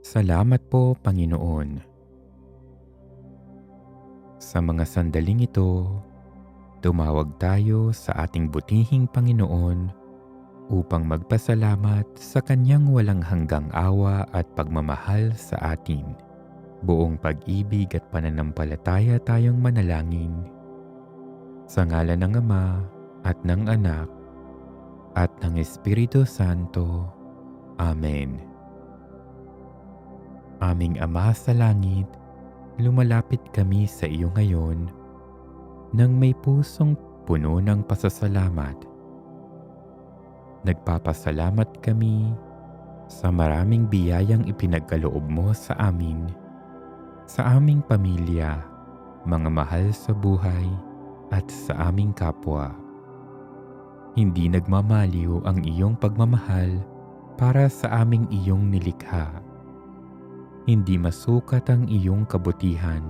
Salamat po, Panginoon. Sa mga sandaling ito, tumawag tayo sa ating butihing Panginoon upang magpasalamat sa Kanyang walang hanggang awa at pagmamahal sa atin. Buong pag-ibig at pananampalataya tayong manalangin. Sa ngalan ng Ama at ng Anak at ng Espiritu Santo. Amen. Aming Ama sa langit, lumalapit kami sa iyo ngayon nang may pusong puno ng pasasalamat. Nagpapasalamat kami sa maraming biyayang ipinagkaloob mo sa amin, sa aming pamilya, mga mahal sa buhay, at sa aming kapwa. Hindi nagmamaliw ang iyong pagmamahal para sa aming iyong nilikha. Hindi masukat ang iyong kabutihan.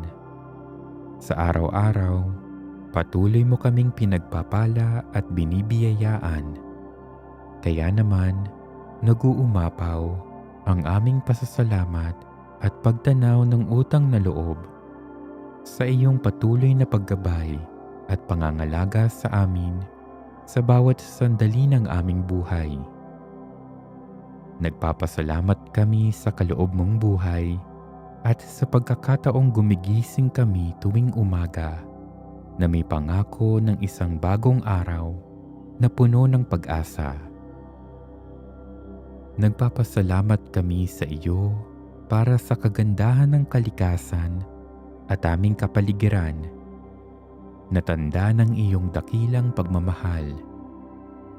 Sa araw-araw, patuloy mo kaming pinagpapala at binibiyayaan. Kaya naman, nag-uumapaw ang aming pasasalamat at pagtanaw ng utang na loob sa iyong patuloy na paggabay at pangangalaga sa amin sa bawat sandali ng aming buhay. Nagpapasalamat kami sa kaloob mong buhay at sa pagkakataong gumigising kami tuwing umaga na may pangako ng isang bagong araw na puno ng pag-asa. Nagpapasalamat kami sa iyo para sa kagandahan ng kalikasan at aming kapaligiran na tanda ng iyong dakilang pagmamahal.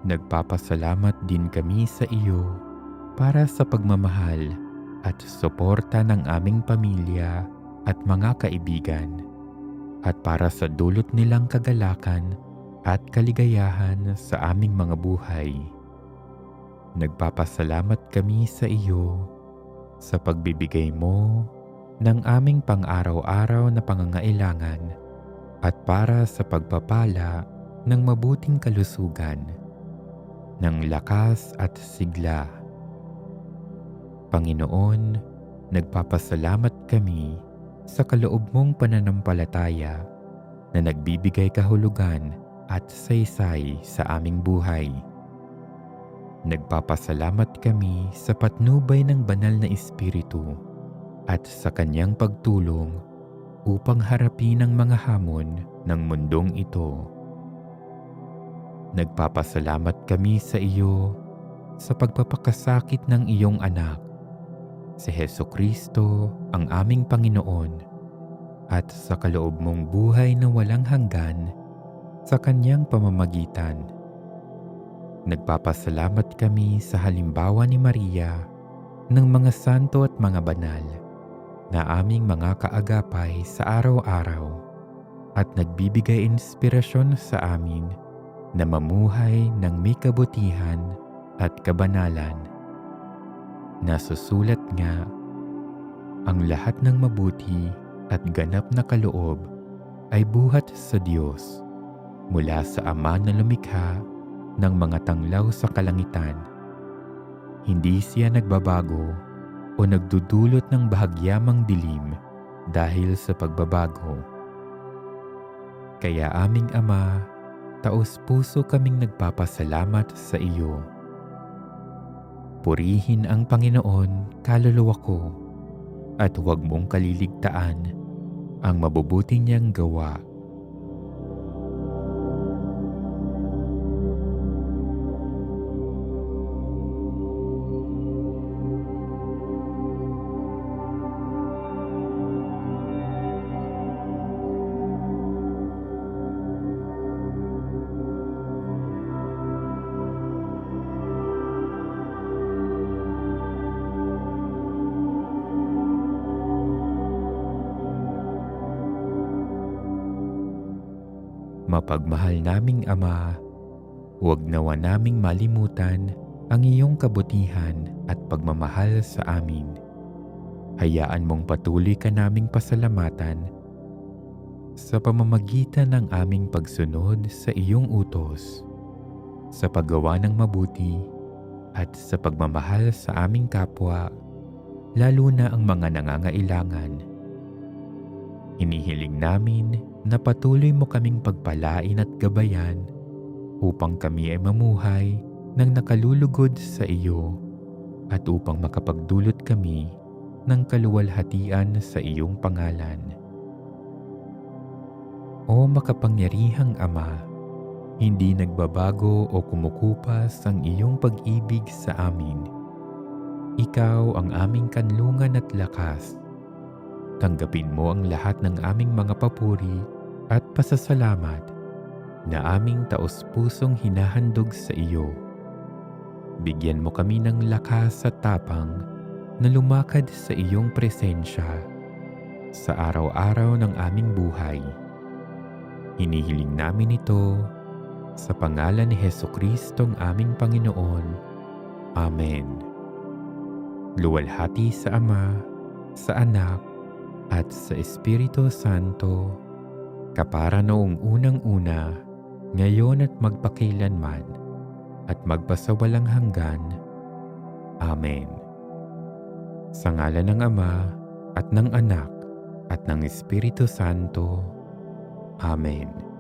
Nagpapasalamat din kami sa iyo para sa pagmamahal at suporta ng aming pamilya at mga kaibigan, at para sa dulot nilang kagalakan at kaligayahan sa aming mga buhay. Nagpapasalamat kami sa iyo sa pagbibigay mo ng aming pang-araw-araw na pangangailangan at para sa pagpapala ng mabuting kalusugan, ng lakas at sigla. Panginoon, nagpapasalamat kami sa kaloob mong pananampalataya na nagbibigay kahulugan at saysay sa aming buhay. Nagpapasalamat kami sa patnubay ng banal na Espiritu at sa kanyang pagtulong upang harapin ang mga hamon ng mundong ito. Nagpapasalamat kami sa iyo sa pagpapakasakit ng iyong anak, si Hesukristo ang aming Panginoon, at sa kaloob mong buhay na walang hanggan sa kanyang pamamagitan. Nagpapasalamat kami sa halimbawa ni Maria ng mga santo at mga banal na aming mga kaagapay sa araw-araw at nagbibigay inspirasyon sa amin na mamuhay ng may kabutihan at kabanalan. Nasusulat nga, ang lahat ng mabuti at ganap na kaloob ay buhat sa Diyos mula sa Ama na lumikha ng mga tanglaw sa kalangitan. Hindi siya nagbabago o nagdudulot ng bahagyamang dilim dahil sa pagbabago. Kaya aming Ama, taos-puso kaming nagpapasalamat sa iyo. Purihin ang Panginoon, kaluluwa ko, at huwag mong kaliligtaan ang mabubuti niyang gawa. Mapagmahal naming Ama, huwag nawa naming malimutan ang iyong kabutihan at pagmamahal sa amin. Hayaan mong patuloy ka naming pasalamatan sa pamamagitan ng aming pagsunod sa iyong utos, sa paggawa ng mabuti at sa pagmamahal sa aming kapwa lalo na ang mga nangangailangan. Hinihiling namin na patuloy mo kaming pagpalain at gabayan upang kami ay mamuhay ng nakalulugod sa iyo at upang makapagdulot kami ng kaluwalhatian sa iyong pangalan. O makapangyarihang Ama, hindi nagbabago o kumukupas ang iyong pag-ibig sa amin. Ikaw ang aming kanlungan at lakas. Tanggapin mo ang lahat ng aming mga papuri at pasasalamat na aming taos-pusong hinahandog sa iyo. Bigyan mo kami ng lakas at tapang na lumakad sa iyong presensya sa araw-araw ng aming buhay. Hinihiling namin ito sa pangalan ni Jesucristong aming Panginoon. Amen. Luwalhati sa Ama, sa Anak, at sa Espiritu Santo, kapara noong unang-una, ngayon at magpakailanman, at magpasawalang hanggan. Amen. Sa ngalan ng Ama, at ng Anak, at ng Espiritu Santo. Amen.